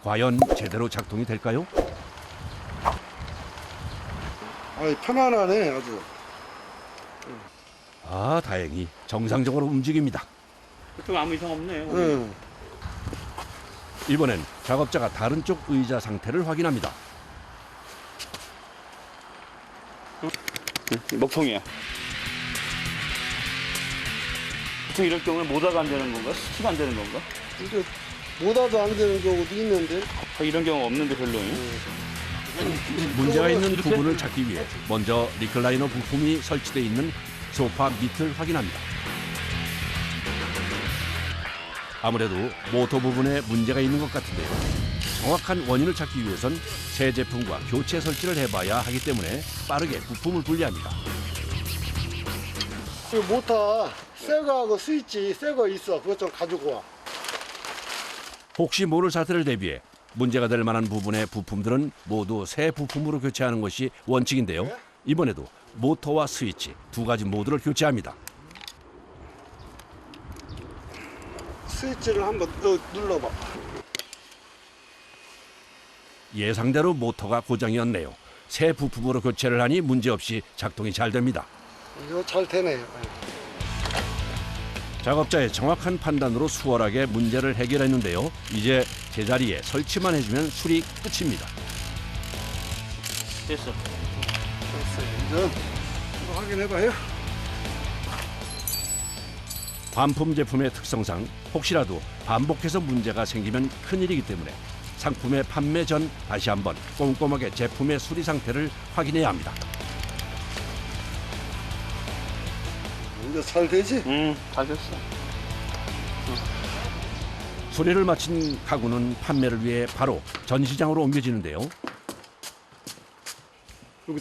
과연 제대로 작동이 될까요? 편안하네 아주. 아, 다행히 정상적으로 움직입니다. 그쪽 아무 이상 없네요. 응. 이번엔 작업자가 다른 쪽 의자 상태를 확인합니다. 먹통이야. 보통 이럴 경우는 모다가 안 되는 건가? 스치가 안 되는 건가? 이게 모다도 안 되는 경우도 있는데. 이런 경우 없는데 별로. 문제가 있는 부분을 찾기 위해 먼저 리클라이너 부품이 설치되어 있는 소파 밑을 확인합니다. 아무래도 모터 부분에 문제가 있는 것 같은데요. 정확한 원인을 찾기 위해선 새 제품과 교체 설치를 해봐야 하기 때문에 빠르게 부품을 분리합니다. 그 모터 새 거하고 스위치 새 거 있어. 그것 좀 가지고 와. 혹시 모를 사태를 대비해 문제가 될 만한 부분의 부품들은 모두 새 부품으로 교체하는 것이 원칙인데요. 이번에도 모터와 스위치 두 가지 모두를 교체합니다. 스위치를 한번 또 눌러봐. 예상대로 모터가 고장이었네요. 새 부품으로 교체를 하니 문제없이 작동이 잘 됩니다. 이거 잘 되네요. 작업자의 정확한 판단으로 수월하게 문제를 해결했는데요. 이제 제자리에 설치만 해주면 수리 끝입니다. 됐어. 이제 이거 확인해봐요. 반품 제품의 특성상 혹시라도 반복해서 문제가 생기면 큰일이기 때문에 상품의 판매 전 다시 한번 꼼꼼하게 제품의 수리 상태를 확인해야 합니다. 이제 잘 되지? 잘 됐어. 수리를 마친 가구는 판매를 위해 바로 전시장으로 옮겨지는데요.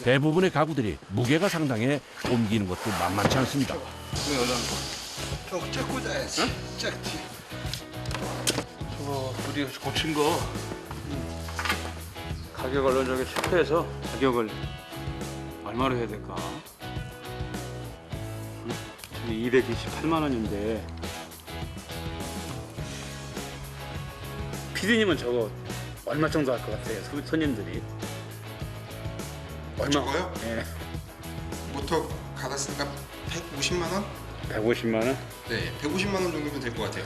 대부분의 가구들이 무게가 상당해 옮기는 것도 만만치 않습니다. 저 째고자야지. 째지. 저거 우리 고친 거 가격 얼른 저기 체크해서 가격을 얼마로 해야 될까? 228만 원인데 피디님은 저거 얼마 정도 할 것 같아요? 손님들이 얼마? 저거요? 예, 모터 갈았으니까 150만 원? 150만 원? 네, 150만 원 정도면 될 것 같아요.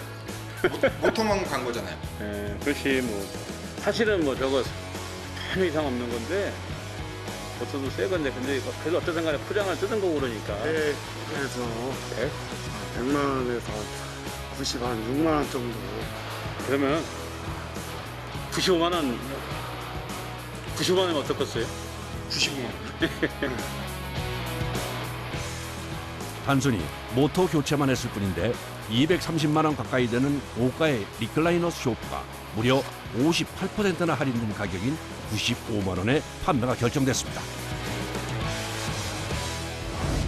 모터만 간 거잖아요. 예, 그렇지 뭐 사실은 뭐 저거 전혀 이상 없는 건데 모터도 새 건데 근데 그래도 어쨌든 간에 포장을 뜯은 거고 그러니까 네, 그래서 100만 원에서 90, 한 6만 원 정도. 그러면 95만 원 95만 원이면 어떻겠어요? 95만 원. 단순히 모터 교체만 했을 뿐인데 230만 원 가까이 되는 고가의 리클라이너 소파가 무려 58%나 할인된 가격인 95만 원에 판매가 결정됐습니다.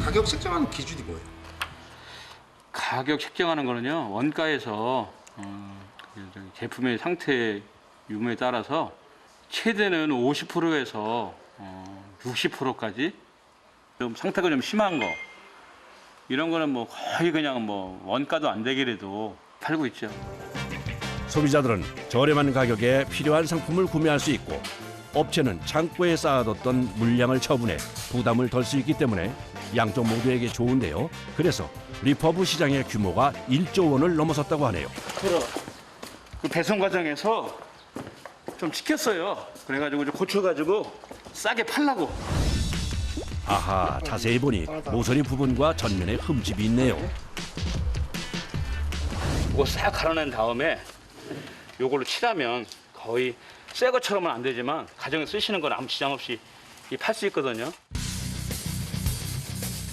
가격 책정하는 기준이 뭐예요? 가격 책정하는 거는요 원가에서 저기 제품의 상태 유무에 따라서 최대는 50%에서 60%까지 좀 상태가 좀 심한 거 이런 거는 뭐 거의 그냥 뭐 원가도 안 되기라도 팔고 있죠. 소비자들은 저렴한 가격에 필요한 상품을 구매할 수 있고 업체는 창고에 쌓아뒀던 물량을 처분해 부담을 덜 수 있기 때문에 양쪽 모두에게 좋은데요. 그래서 리퍼브 시장의 규모가 1조 원을 넘어섰다고 하네요. 그 배송 과정에서 좀 찍혔어요. 그래가지고 좀 고쳐가지고 싸게 팔라고. 아하, 자세히 보니 모서리 부분과 전면에 흠집이 있네요. 이거 싹 갈아낸 다음에 요걸로 칠하면 거의 새 것처럼은 안 되지만 가정에 쓰시는 건 아무 지장 없이 팔 수 있거든요.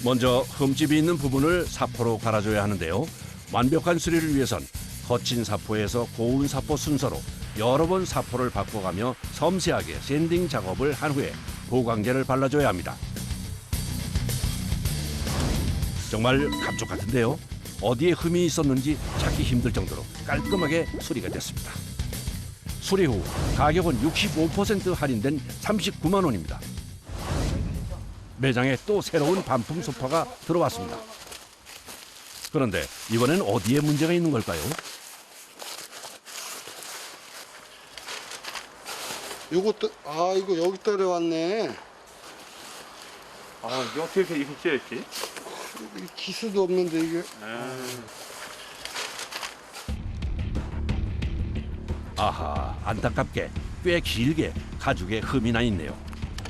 먼저 흠집이 있는 부분을 사포로 갈아줘야 하는데요. 완벽한 수리를 위해선 거친 사포에서 고운 사포 순서로 여러 번 사포를 바꿔가며 섬세하게 샌딩 작업을 한 후에 보강제를 발라줘야 합니다. 정말 감쪽 같은데요. 어디에 흠이 있었는지 찾기 힘들 정도로 깔끔하게 수리가 됐습니다. 수리 후 가격은 65% 할인된 39만 원입니다. 매장에 또 새로운 반품 소파가 들어왔습니다. 그런데 이번엔 어디에 문제가 있는 걸까요? 요것도 이거 여기 떨어왔네. 아, 이게 어떻게 이렇게 찢어졌지? 기수도 없는데 이게. 아하, 안타깝게 꽤 길게 가죽에 흠이 나 있네요.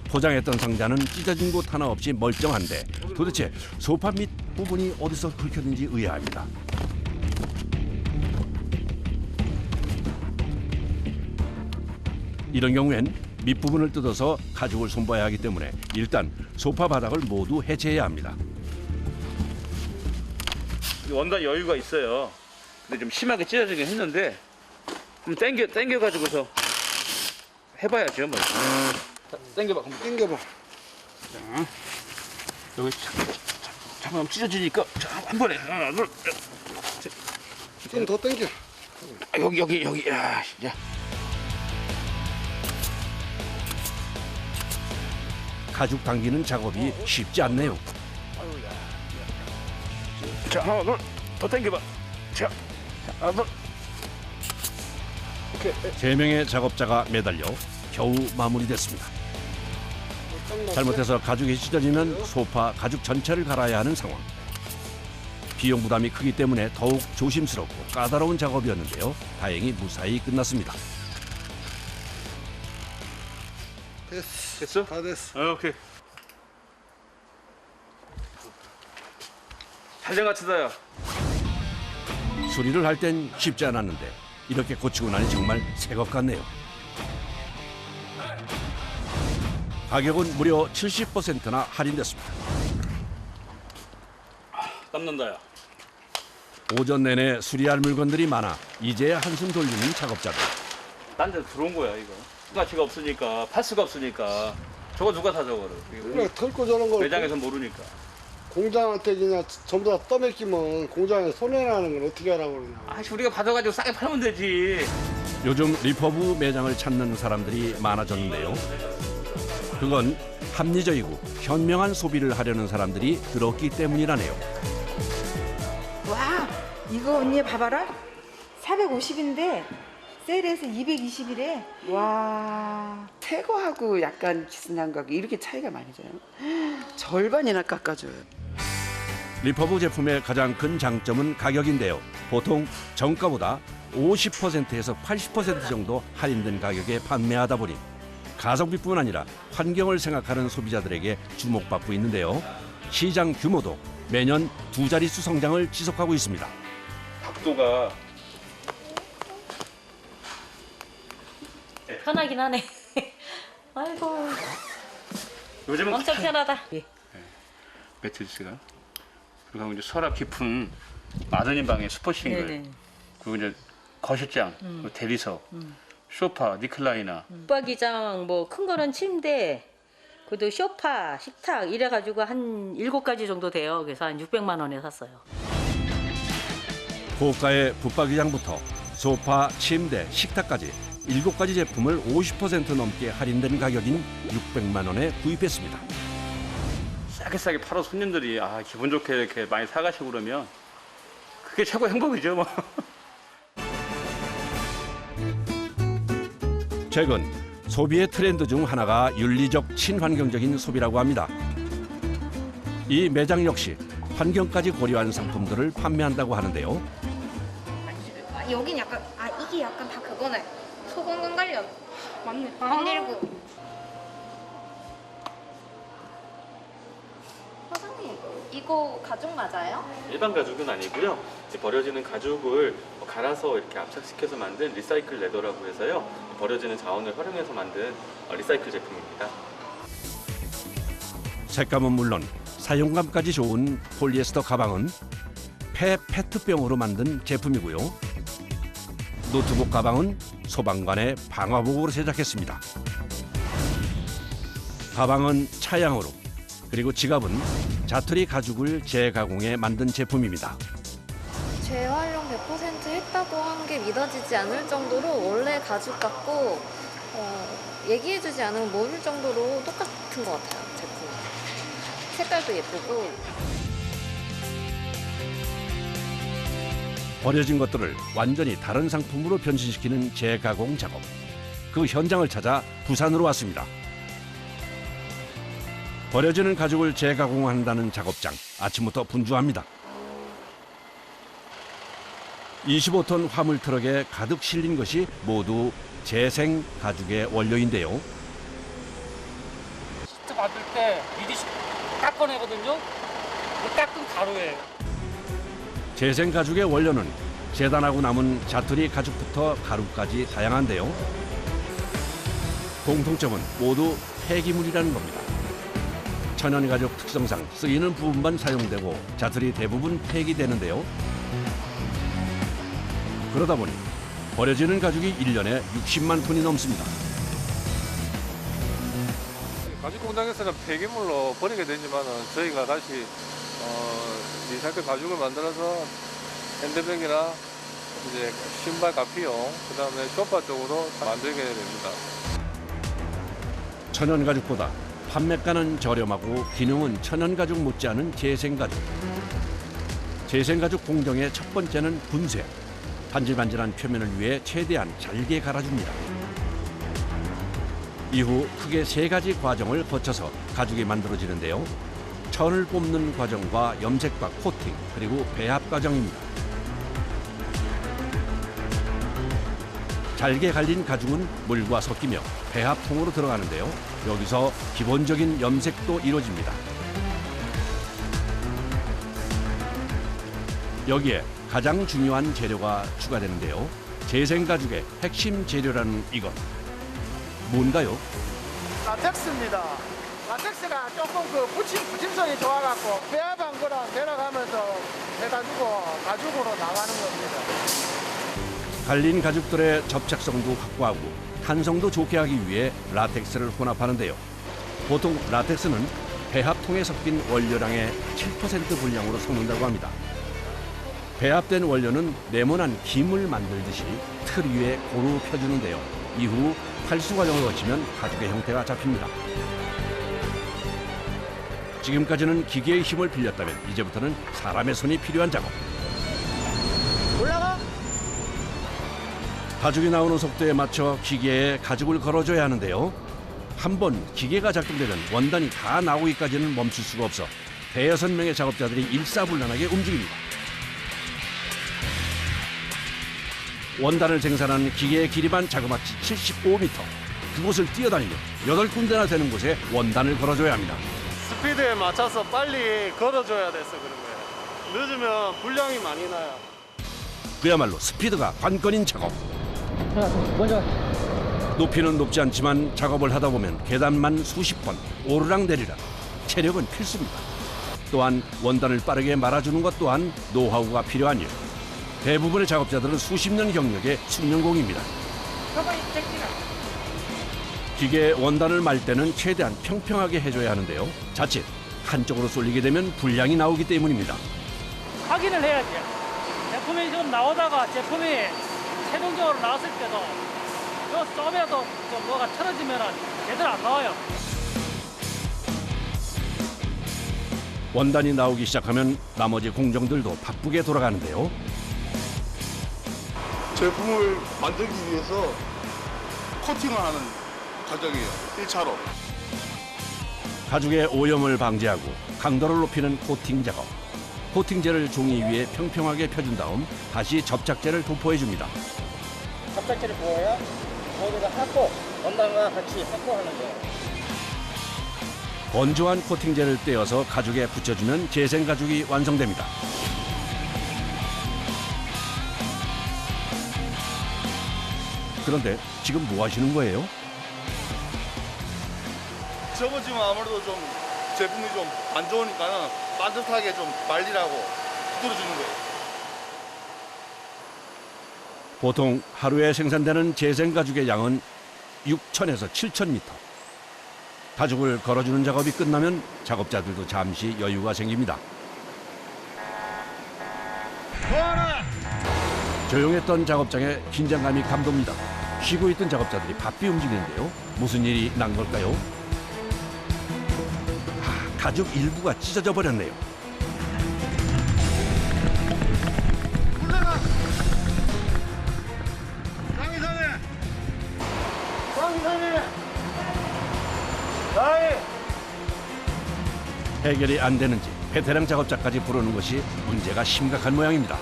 포장했던 상자는 찢어진 곳 하나 없이 멀쩡한데 도대체 소파 밑 부분이 어디서 긁혔는지 의아합니다. 이런 경우엔 밑부분을 뜯어서 가죽을 손봐야 하기 때문에 일단 소파 바닥을 모두 해체해야 합니다. 원단 여유가 있어요. 근데 좀 심하게 찢어지긴 했는데 좀 당겨가지고서 해봐야죠. 뭐. 자, 당겨봐. 그럼. 당겨봐. 자, 여기 잠깐만 찢어지니까 자, 한 번에 하나, 둘, 좀 더 당겨. 여기. 야, 야. 가죽 당기는 작업이 쉽지 않네요. 자, 하나, 둘, 더 당겨봐. 자, 하나, 둘. 오케이. 3명의 작업자가 매달려 겨우 마무리됐습니다. 잘못해서 가죽이 찢어지면 소파 가죽 전체를 갈아야 하는 상황. 비용 부담이 크기 때문에 더욱 조심스럽고 까다로운 작업이었는데요. 다행히 무사히 끝났습니다. 됐어? 다 됐어. 오케이. 잘된 것 같다, 야. 수리를 할 땐 쉽지 않았는데 이렇게 고치고 나니 정말 새 것 같네요. 가격은 무려 70%나 할인됐습니다. 땀난다, 야. 오전 내내 수리할 물건들이 많아 이제야 한숨 돌리는 작업자들. 딴 데 들어온 거야, 이거. 가치가 없으니까, 팔 수가 없으니까. 저거 누가 사, 저거를. 그래 털고 저런 걸 매장에서 모르니까. 공장한테 그냥 전부 다 떠맡기면 공장에 손해나는 걸 어떻게 하라고 그러냐. 아, 우리가 받아가지고 싸게 팔면 되지. 요즘 리퍼브 매장을 찾는 사람들이 많아졌는데요. 그건 합리적이고 현명한 소비를 하려는 사람들이 늘었기 때문이라네요. 와, 이거 언니 봐봐라. 450인데 세일해서 220이래. 와. 새 거하고 약간 비슷한 가격 이렇게 차이가 많이 져요. 절반이나 깎아줘요. 리퍼브 제품의 가장 큰 장점은 가격인데요. 보통 정가보다 50%에서 80% 정도 할인된 가격에 판매하다 보니 가성비뿐 아니라 환경을 생각하는 소비자들에게 주목받고 있는데요. 시장 규모도 매년 2자릿수 성장을 지속하고 있습니다. 각도가 편하긴 하네. 아이고, 요즘은 엄청 편하다. 매트리스가 그리고 이제 서랍 깊은 아드님 방에 슈퍼싱글 네네. 그리고 이제 거실장, 그리고 대리석, 소파, 리클라이너. 붙박이장 뭐 큰 거는 침대, 그래도 소파, 식탁 이래가지고 한 7가지 정도 돼요. 그래서 한 600만 원에 샀어요. 고가의 붙박이장부터 소파, 침대, 식탁까지 7가지 제품을 50% 넘게 할인된 가격인 600만 원에 구입했습니다. 싸게 팔아 손님들이 기분 좋게 이렇게 많이 사가시고 그러면 그게 최고 행복이죠, 뭐. 최근 소비의 트렌드 중 하나가 윤리적 친환경적인 소비라고 합니다. 이 매장 역시 환경까지 고려한 상품들을 판매한다고 하는데요. 여긴 약간 이게 약간 다 그거네. 소금간 관련. 맞네. 비닐고. 사장님, 이거 가죽 맞아요? 일반 가죽은 아니고요. 이제 버려지는 가죽을 갈아서 이렇게 압착시켜서 만든 리사이클 레더라고 해서요. 버려지는 자원을 활용해서 만든 리사이클 제품입니다. 색감은 물론 사용감까지 좋은 폴리에스터 가방은 페트병으로 만든 제품이고요. 노트북 가방은 소방관의 방화복으로 제작했습니다. 가방은 차양으로, 그리고 지갑은 자투리 가죽을 재가공해 만든 제품입니다. 재활용 100% 했다고 한 게 믿어지지 않을 정도로 원래 가죽 같고 얘기해주지 않으면 모를 정도로 똑같은 것 같아요, 제품. 색깔도 예쁘고. 버려진 것들을 완전히 다른 상품으로 변신시키는 재가공 작업. 그 현장을 찾아 부산으로 왔습니다. 버려지는 가죽을 재가공한다는 작업장. 아침부터 분주합니다. 25톤 화물 트럭에 가득 실린 것이 모두 재생 가죽의 원료인데요. 시트 받을 때 미리 닦아내거든요. 그 닦은 가루예요. 재생 가죽의 원료는 재단하고 남은 자투리 가죽부터 가루까지 다양한데요. 공통점은 모두 폐기물이라는 겁니다. 천연 가죽 특성상 쓰이는 부분만 사용되고 자투리 대부분 폐기되는데요. 그러다 보니 버려지는 가죽이 1년에 60만 톤이 넘습니다. 가죽 공장에서는 폐기물로 버리게 되지만 저희가 다시 리사이클 가죽을 만들어서 핸드백이나 이제 신발 가피용, 그다음에 쇼파 쪽으로 만들게 됩니다. 천연 가죽보다 판매가는 저렴하고 기능은 천연 가죽 못지않은 재생 가죽. 재생 가죽 공정의 첫 번째는 분쇄. 반질반질한 표면을 위해 최대한 잘게 갈아줍니다. 이후 크게 3가지 과정을 거쳐서 가죽이 만들어지는데요. 천을 뽑는 과정과 염색과 코팅, 그리고 배합 과정입니다. 잘게 갈린 가죽은 물과 섞이며 배합통으로 들어가는데요. 여기서 기본적인 염색도 이루어집니다. 여기에 가장 중요한 재료가 추가되는데요. 재생 가죽의 핵심 재료라는 이것. 뭔가요? 라텍스입니다. 라텍스가 조금 붙임성이 좋아갖고 배합한 거랑 내려가면서 해가지고 가죽으로 나가는 겁니다. 갈린 가죽들의 접착성도 확보하고 탄성도 좋게 하기 위해 라텍스를 혼합하는데요. 보통 라텍스는 배합통에 섞인 원료량의 7% 분량으로 섞는다고 합니다. 배합된 원료는 네모난 김을 만들듯이 틀 위에 고루 펴주는데요. 이후 탈수 과정을 거치면 가죽의 형태가 잡힙니다. 지금까지는 기계의 힘을 빌렸다면 이제부터는 사람의 손이 필요한 작업. 올라가? 가죽이 나오는 속도에 맞춰 기계에 가죽을 걸어줘야 하는데요. 한번 기계가 작동되면 원단이 다 나오기까지는 멈출 수가 없어 대여섯 명의 작업자들이 일사불란하게 움직입니다. 원단을 생산하는 기계의 길이만 자그마치 75m. 그곳을 뛰어다니며 8군데나 되는 곳에 원단을 걸어줘야 합니다. 스피드에 맞춰서 빨리 걸어줘야 돼서 그런 거예요. 늦으면 분량이 많이 나요. 그야말로 스피드가 관건인 작업. 높이는 높지 않지만 작업을 하다 보면 계단만 수십 번 오르락 내리락. 체력은 필수입니다. 또한 원단을 빠르게 말아주는 것 또한 노하우가 필요한 일. 대부분의 작업자들은 수십 년 경력의 숙련공입니다. 기계에 원단을 말 때는 최대한 평평하게 해줘야 하는데요. 자칫 한쪽으로 쏠리게 되면 불량이 나오기 때문입니다. 확인을 해야지. 제품이 지금 나오다가 제품이 최종적으로 나왔을 때도 요 썸에도 좀 뭐가 틀어지면 제대로 안 나와요. 원단이 나오기 시작하면 나머지 공정들도 바쁘게 돌아가는데요. 제품을 만들기 위해서 코팅을 하는 과정이에요. 1차로. 가죽의 오염을 방지하고 강도를 높이는 코팅 작업. 코팅제를 종이 위에 평평하게 펴준 다음 다시 접착제를 도포해줍니다. 접착제를 부어야 모두가 합포, 원단과 같이 합포하는 거예요. 건조한 코팅제를 떼어서 가죽에 붙여주면 재생 가죽이 완성됩니다. 그런데 지금 뭐 하시는 거예요? 접어지면 아무래도 좀 제품이 좀 안 좋으니까 반듯하게 좀 말리라고 두드려주는 거예요. 보통 하루에 생산되는 재생 가죽의 양은 6,000에서 7,000m. 가죽을 걸어주는 작업이 끝나면 작업자들도 잠시 여유가 생깁니다. 조용했던 작업장에 긴장감이 감돕니다. 쉬고 있던 작업자들이 바삐 움직이는데요. 무슨 일이 난 걸까요? 가죽 일부가 찢어져 버렸네요. 해결이 안 되는지 베테랑 작업자까지 부르는 것이 문제가 심각한 모양입니다.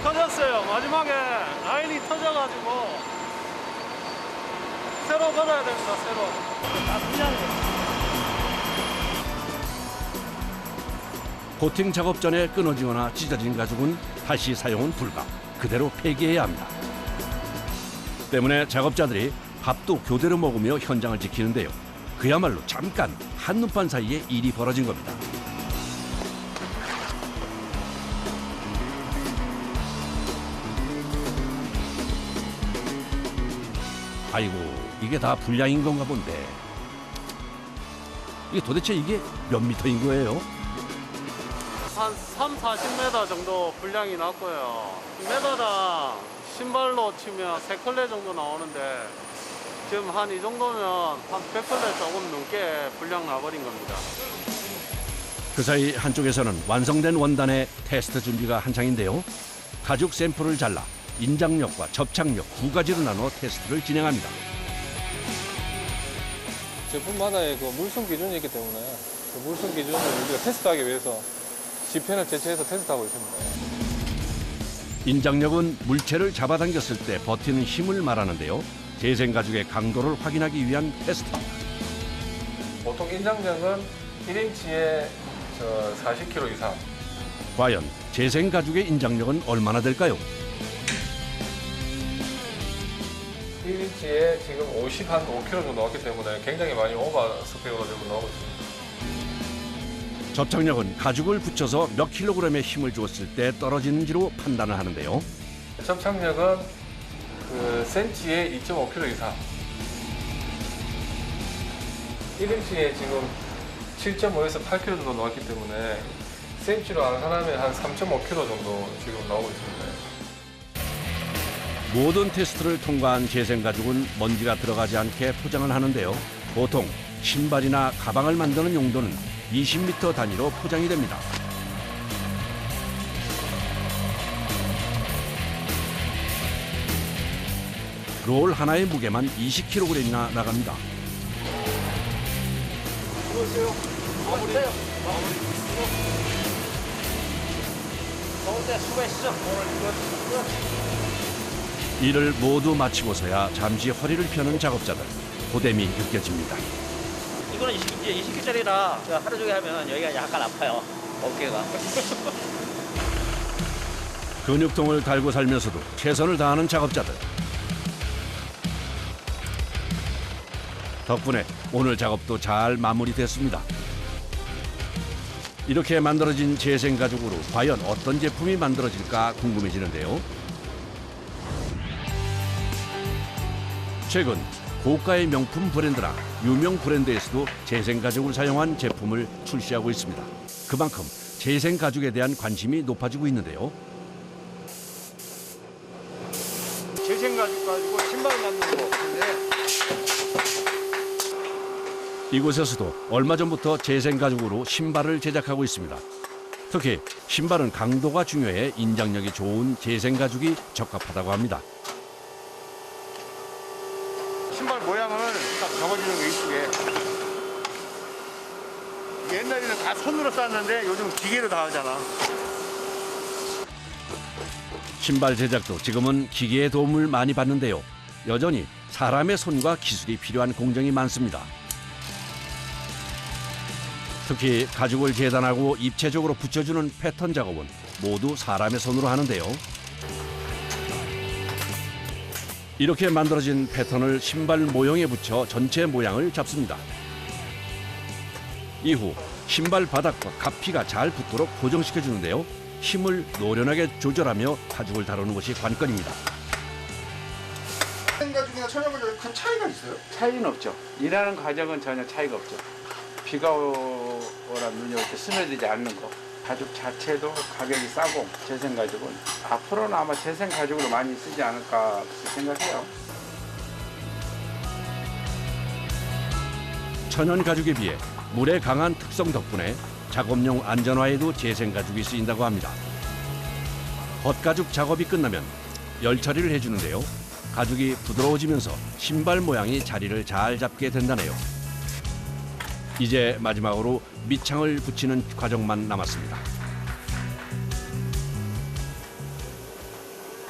터졌어요. 마지막에 라인이 터져가지고 새로 걸어야 됩니다. 새로. 코팅 작업 전에 끊어지거나 찢어진 가죽은 다시 사용은 불가. 그대로 폐기해야 합니다. 때문에 작업자들이 밥도 교대로 먹으며 현장을 지키는데요. 그야말로 잠깐 한눈판 사이에 일이 벌어진 겁니다. 아이고, 이게 다 불량인 건가 본데. 이게 도대체 이게 몇 미터인 거예요? 한 3, 40m 정도 분량이 났고요. 매달당 신발로 치면 3컬레 정도 나오는데 지금 한 이 정도면 한 100컬레 조금 넘게 분량 나버린 겁니다. 그 사이 한쪽에서는 완성된 원단의 테스트 준비가 한창인데요. 가죽 샘플을 잘라 인장력과 접착력 두 가지로 나눠 테스트를 진행합니다. 제품마다의 그 물성 기준이 있기 때문에 그 물성 기준을 우리가 테스트하기 위해서 지펜을 제치해서 테스트하고 있습니다. 인장력은 물체를 잡아당겼을 때 버티는 힘을 말하는데요. 재생 가죽의 강도를 확인하기 위한 테스트. 보통 인장력은 1인치에 40kg 이상. 과연 재생 가죽의 인장력은 얼마나 될까요? 1인치에 지금 5kg 정도 나왔기 때문에 굉장히 많이 오버 스펙으로 지금 나오고 있습니다. 접착력은 가죽을 붙여서 몇 킬로그램의 힘을 주었을 때 떨어지는지로 판단을 하는데요. 접착력은 그 센치에 2.5kg 이상. 1인치에 지금 7.5에서 8kg 정도 나왔기 때문에 센치로 환산하면 한 3.5kg 정도 지금 나오고 있습니다. 모든 테스트를 통과한 재생 가죽은 먼지가 들어가지 않게 포장을 하는데요. 보통 신발이나 가방을 만드는 용도는 20m 단위로 포장이 됩니다. 롤 하나의 무게만 20kg이나 나갑니다. 일을 모두 마치고서야 잠시 허리를 펴는 작업자들. 고됨이 느껴집니다. 이거는 20kg짜리라 하루 종일 하면 여기가 약간 아파요. 어깨가. 근육통을 달고 살면서도 최선을 다하는 작업자들. 덕분에 오늘 작업도 잘 마무리됐습니다. 이렇게 만들어진 재생 가죽으로 과연 어떤 제품이 만들어질까 궁금해지는데요. 최근 고가의 명품 브랜드나 유명 브랜드에서도 재생 가죽을 사용한 제품을 출시하고 있습니다. 그만큼 재생 가죽에 대한 관심이 높아지고 있는데요. 재생 가죽 가지고 신발 만드는 거. 이곳에서도 얼마 전부터 재생 가죽으로 신발을 제작하고 있습니다. 특히 신발은 강도가 중요해 인장력이 좋은 재생 가죽이 적합하다고 합니다. 신발 모양을 딱 적어주는 게 이쁘게. 옛날에는 다 손으로 쌌는데 요즘 기계로 다 하잖아. 신발 제작도 지금은 기계의 도움을 많이 받는데요. 여전히 사람의 손과 기술이 필요한 공정이 많습니다. 특히 가죽을 재단하고 입체적으로 붙여주는 패턴 작업은 모두 사람의 손으로 하는데요. 이렇게 만들어진 패턴을 신발 모형에 붙여 전체 모양을 잡습니다. 이후 신발 바닥과 가피가 잘 붙도록 고정시켜주는데요. 힘을 노련하게 조절하며 가죽을 다루는 것이 관건입니다. 가죽이나 천연 가죽 큰 차이가 있어요? 차이는 없죠. 일하는 과정은 전혀 차이가 없죠. 비가 오라 눈이 올 때 스며들지 않는 거. 가죽 자체도 가격이 싸고 재생 가죽은 앞으로는 아마 재생 가죽으로 많이 쓰지 않을까 생각해요. 천연 가죽에 비해 물에 강한 특성 덕분에 작업용 안전화에도 재생 가죽이 쓰인다고 합니다. 겉가죽 작업이 끝나면 열 처리를 해주는데요. 가죽이 부드러워지면서 신발 모양이 자리를 잘 잡게 된다네요. 이제 마지막으로 밑창을 붙이는 과정만 남았습니다.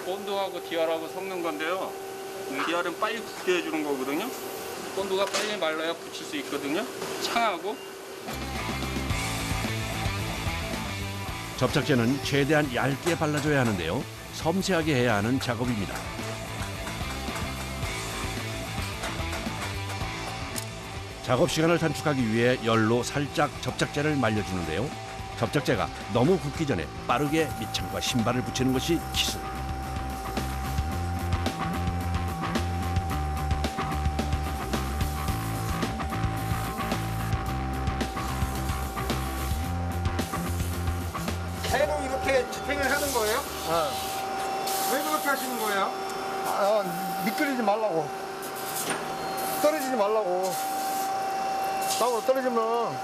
본드하고 DR하고 섞는 건데요. DR은 빨리 굳게 해주는 거거든요. 본드가 빨리 말라야 붙일 수 있거든요. 창하고 접착제는 최대한 얇게 발라줘야 하는데요. 섬세하게 해야 하는 작업입니다. 작업 시간을 단축하기 위해 열로 살짝 접착제를 말려주는데요. 접착제가 너무 굳기 전에 빠르게 밑창과 신발을 붙이는 것이 기술. 계속 이렇게 집행을 하는 거예요? 왜 그렇게 하시는 거예요? 미끄러지지 말라고. 떨어지지 말라고. 땅으로 떨어지면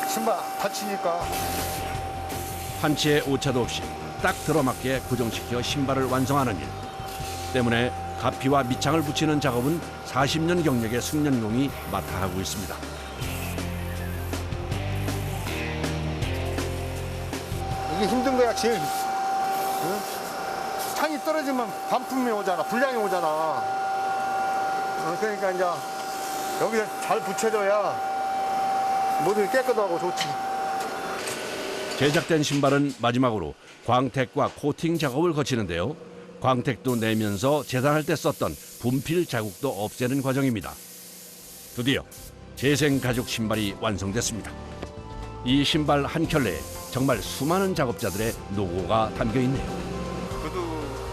신발 다치니까. 판치에 오차도 없이 딱 들어맞게 고정시켜 신발을 완성하는 일. 때문에 가피와 밑창을 붙이는 작업은 40년 경력의 숙련공이 맡아 하고 있습니다. 이게 힘든 거야 제일. 응? 창이 떨어지면 반품이 오잖아, 불량이 오잖아. 그러니까 이제 여기에 잘 붙여줘야 모두 깨끗하고 좋지. 제작된 신발은 마지막으로 광택과 코팅 작업을 거치는데요. 광택도 내면서 재단할 때 썼던 분필 자국도 없애는 과정입니다. 드디어 재생 가죽 신발이 완성됐습니다. 이 신발 한 켤레에 정말 수많은 작업자들의 노고가 담겨 있네요. 구두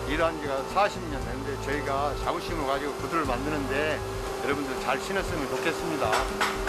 일한 지가 40년 됐는데 저희가 자부심을 가지고 구두를 만드는데 여러분들 잘 신었으면 좋겠습니다.